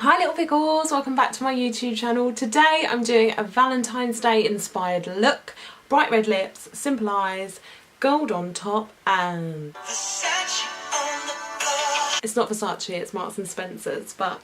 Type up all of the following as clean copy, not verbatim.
Hi little pickles, welcome back to my YouTube channel. Today I'm doing a Valentine's Day inspired look. Bright red lips, simple eyes, gold on top and... It's not Versace, it's Marks and Spencer's, but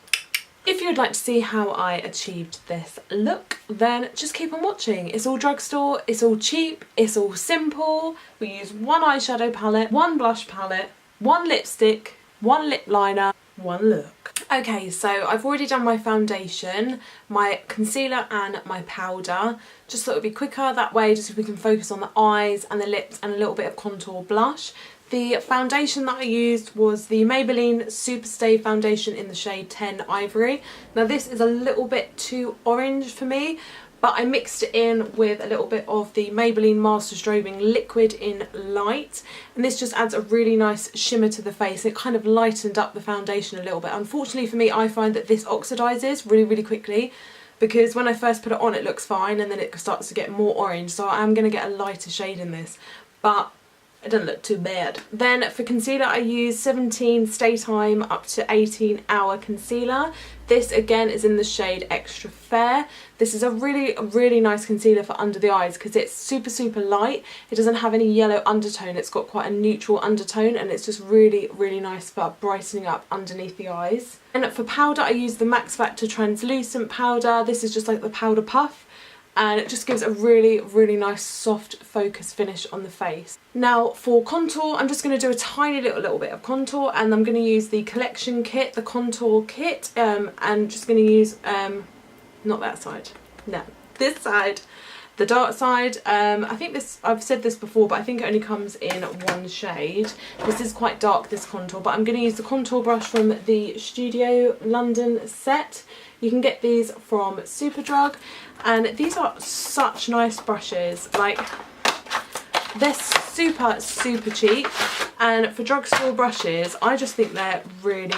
if you'd like to see how I achieved this look, then just keep on watching. It's all drugstore, it's all cheap, it's all simple. We use one eyeshadow palette, one blush palette, one lipstick, one lip liner, one look. Okay, so I've already done my foundation, my concealer and my powder. Just thought it would be quicker that way, just so we can focus on the eyes and the lips and a little bit of contour blush. The foundation that I used was the Maybelline Superstay foundation in the shade 10 Ivory. Now this is a little bit too orange for me, but I mixed it in with a little bit of the Maybelline Master Strobing Liquid in Light, and this just adds a really nice shimmer to the face. It kind of lightened up the foundation a little bit. Unfortunately for me, I find that this oxidizes really quickly, because when I first put it on it looks fine and then it starts to get more orange, so I am going to get a lighter shade in this, but it doesn't look too bad. Then for concealer I use 17 Stay Time up to 18 Hour Concealer. This again is in the shade Extra Fair. This is a really nice concealer for under the eyes because it's super light. It doesn't have any yellow undertone, it's got quite a neutral undertone, and it's just really nice for brightening up underneath the eyes. And for powder I use the Max Factor Translucent Powder. This is just like the powder puff, and it just gives a really nice soft focus finish on the face. Now for contour, I'm just going to do a tiny little bit of contour, and I'm going to use the collection kit, the contour kit, and just going to use not that side, no, this side, the dark side. I think this, I've said this before, but I think it only comes in one shade. This is quite dark, this contour, but I'm going to use the contour brush from the Studio London set. You can get these from Superdrug, and these are such nice brushes. Like, they're super cheap, and for drugstore brushes I just think they're really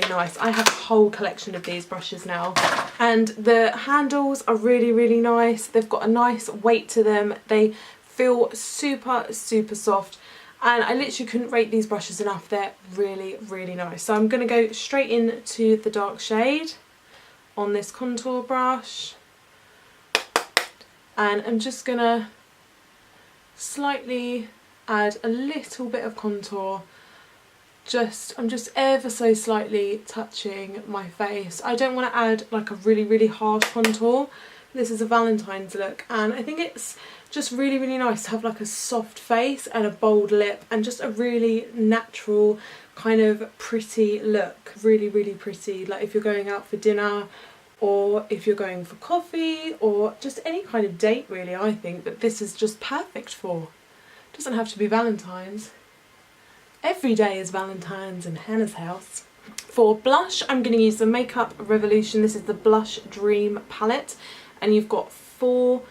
nice. I have a whole collection of these brushes now, and the handles are really nice. They've got a nice weight to them. They feel super soft, and I literally couldn't rate these brushes enough. They're really nice. So I'm going to go straight into the dark shade on this contour brush, and I'm just gonna slightly add a little bit of contour. I'm just ever so slightly touching my face. I don't want to add like a really harsh contour. This is a Valentine's look, and I think it's just really nice to have like a soft face and a bold lip and just a really natural kind of pretty look. Really pretty, like if you're going out for dinner, or if you're going for coffee, or just any kind of date really. I think that this is just perfect for. It doesn't have to be Valentine's. Every day is Valentine's in Hannah's house. For blush, I'm going to use the Makeup Revolution. This is the Blush Dream palette, and you've got 4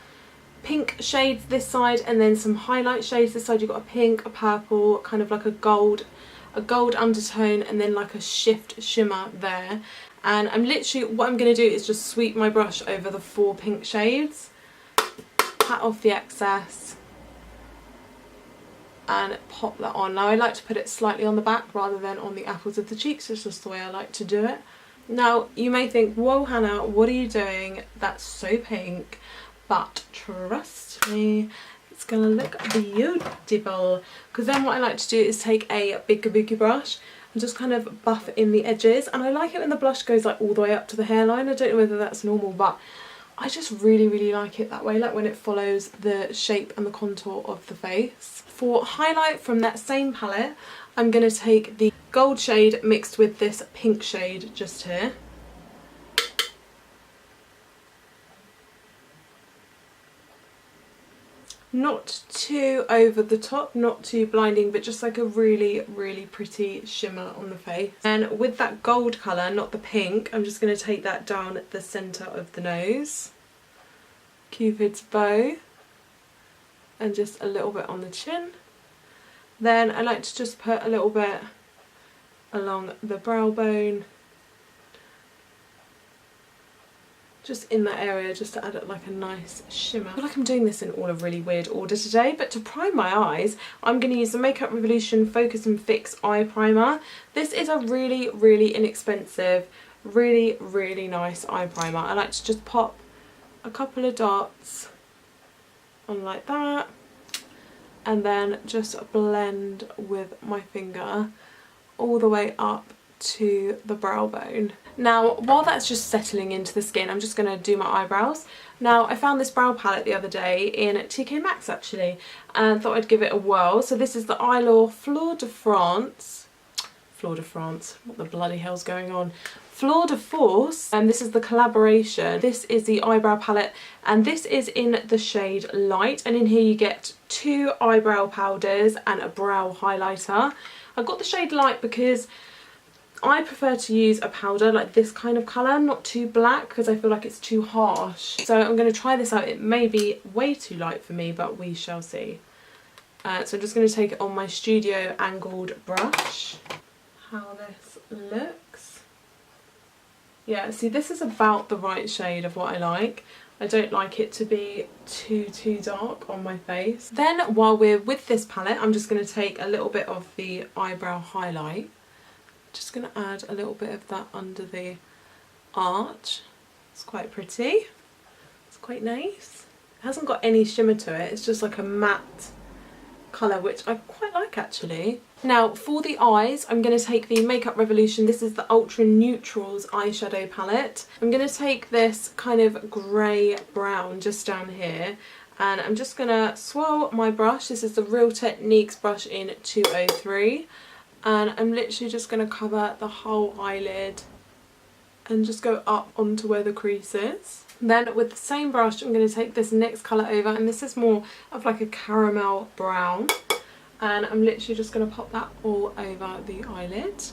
pink shades this side and then some highlight shades this side. You've got a pink, a purple, kind of like a gold undertone, and then like a shift shimmer there. And I'm literally, what I'm going to do is just sweep my brush over the 4 pink shades, pat off the excess and pop that on. Now I like to put it slightly on the back rather than on the apples of the cheeks. It's just the way I like to do it. Now you may think, whoa Hannah, what are you doing? That's so pink. But trust me, it's going to look beautiful. Because then what I like to do is take a big kabuki brush and just kind of buff in the edges, and I like it when the blush goes like all the way up to the hairline. I don't know whether that's normal, but I just really like it that way, like when it follows the shape and the contour of the face. For highlight from that same palette, I'm going to take the gold shade mixed with this pink shade just here. Not too over the top, not too blinding, but just like a really pretty shimmer on the face. And with that gold colour, not the pink, I'm just going to take that down the centre of the nose. Cupid's bow. And just a little bit on the chin. Then I like to just put a little bit along the brow bone, just in that area, just to add it like a nice shimmer. I feel like I'm doing this in all a really weird order today, but to prime my eyes, I'm going to use the Makeup Revolution Focus and Fix Eye Primer. This is a really inexpensive, really, really nice eye primer. I like to just pop a couple of dots on like that, and then just blend with my finger all the way up to the brow bone. Now, while that's just settling into the skin, I'm just going to do my eyebrows. Now, I found this brow palette the other day in TK Maxx actually, and thought I'd give it a whirl. So this is the Eyelaw Fleur de France. Fleur de France, what the bloody hell's going on? Fleur de Force, and this is the collaboration. This is the eyebrow palette, and this is in the shade Light, and in here you get 2 eyebrow powders and a brow highlighter. I got the shade Light because I prefer to use a powder like this kind of colour, not too black, because I feel like it's too harsh. So I'm going to try this out. It may be way too light for me, but we shall see. So I'm just going to take it on my studio angled brush. How this looks. Yeah, see, this is about the right shade of what I like. I don't like it to be too dark on my face. Then while we're with this palette, I'm just going to take a little bit of the eyebrow highlight. Just going to add a little bit of that under the arch. It's quite pretty. It's quite nice. It hasn't got any shimmer to it. It's just like a matte colour, which I quite like actually. Now for the eyes, I'm going to take the Makeup Revolution. This is the Ultra Neutrals eyeshadow palette. I'm going to take this kind of grey brown just down here, and I'm just going to swirl my brush. This is the Real Techniques brush in 203. And I'm literally just going to cover the whole eyelid and just go up onto where the crease is. Then with the same brush, I'm going to take this next colour over, and this is more of like a caramel brown, and I'm literally just going to pop that all over the eyelid.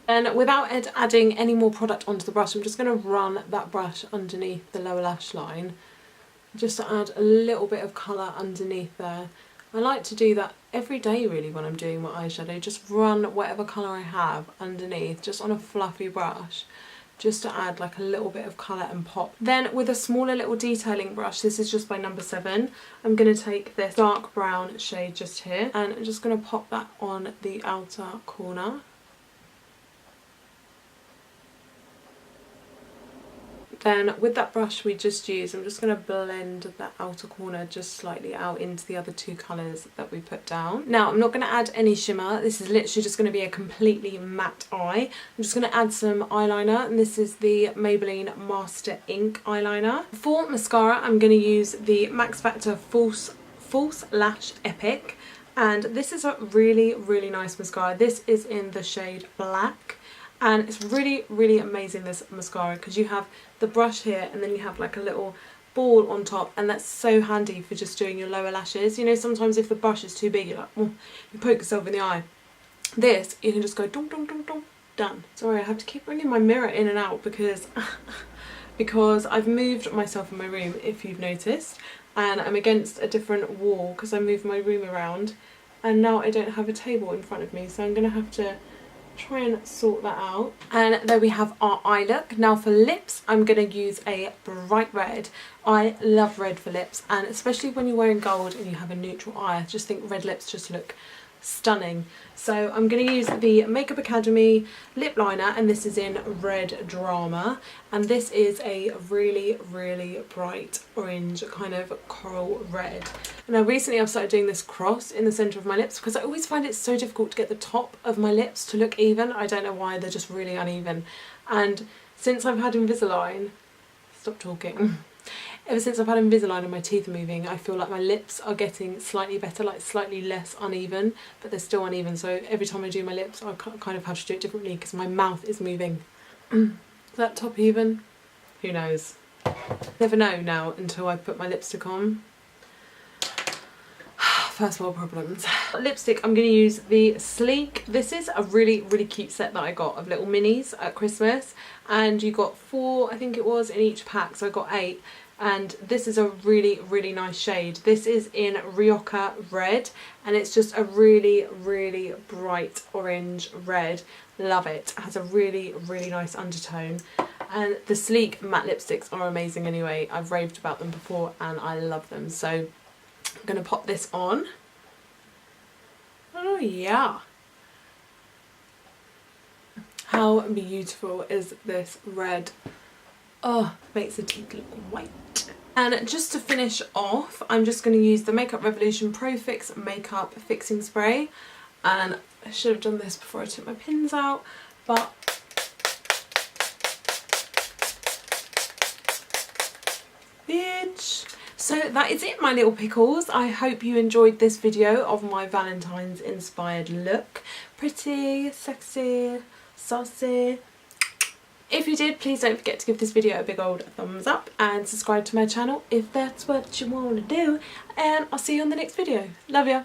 And without adding any more product onto the brush, I'm just going to run that brush underneath the lower lash line, just to add a little bit of colour underneath there. I like to do that every day really when I'm doing my eyeshadow, just run whatever colour I have underneath, just on a fluffy brush, just to add like a little bit of colour and pop. Then with a smaller little detailing brush, this is just by number 7, I'm going to take this dark brown shade just here, and I'm just going to pop that on the outer corner. Then with that brush we just used, I'm just going to blend that outer corner just slightly out into the other 2 colours that we put down. Now I'm not going to add any shimmer, this is literally just going to be a completely matte eye. I'm just going to add some eyeliner, and this is the Maybelline Master Ink eyeliner. For mascara I'm going to use the Max Factor False Lash Epic, and this is a really, really nice mascara. This is in the shade Black. And it's really, really amazing, this mascara, because you have the brush here and then you have like a little ball on top, and that's so handy for just doing your lower lashes. You know, sometimes if the brush is too big, you're like, oh, you poke yourself in the eye. This, you can just go dong, dong, dong, dong, done. Sorry, I have to keep bringing my mirror in and out because I've moved myself in my room, if you've noticed, and I'm against a different wall because I moved my room around, and now I don't have a table in front of me, so I'm going to have to try and sort that out. And there we have our eye look. Now for lips, I'm going to use a bright red. I love red for lips, and especially when you're wearing gold and you have a neutral eye, I just think red lips just look stunning. So I'm going to use the Makeup Academy lip liner, and this is in Red Drama, and this is a really, really bright orange kind of coral red. Now recently I've started doing this cross in the centre of my lips because I always find it so difficult to get the top of my lips to look even. I don't know why, they're just really uneven. And since I've had Invisalign, stop talking. Ever since I've had Invisalign and my teeth are moving, I feel like my lips are getting slightly better, like slightly less uneven, but they're still uneven. So every time I do my lips, I kind of have to do it differently because my mouth is moving. Is that top even? Who knows? Never know now until I put my lipstick on. First world problems. Lipstick, I'm going to use the Sleek. This is a really, really cute set that I got of little minis at Christmas, and you got 4, I think it was, in each pack, so I got 8. And this is a really, really nice shade. This is in Rioja Red, and it's just a really, really bright orange red. Love it. It has a really, really nice undertone. And the Sleek matte lipsticks are amazing anyway. I've raved about them before and I love them. So I'm going to pop this on. Oh yeah. how beautiful is this red? Oh, makes the teeth look white. And just to finish off, I'm just going to use the Makeup Revolution Pro Fix Makeup Fixing Spray. And I should have done this before I took my pins out, but bitch. So that is it, my little pickles. I hope you enjoyed this video of my Valentine's inspired look. Pretty, sexy, saucy. If you did, please don't forget to give this video a big old thumbs up and subscribe to my channel if that's what you want to do. And I'll see you on the next video. Love ya.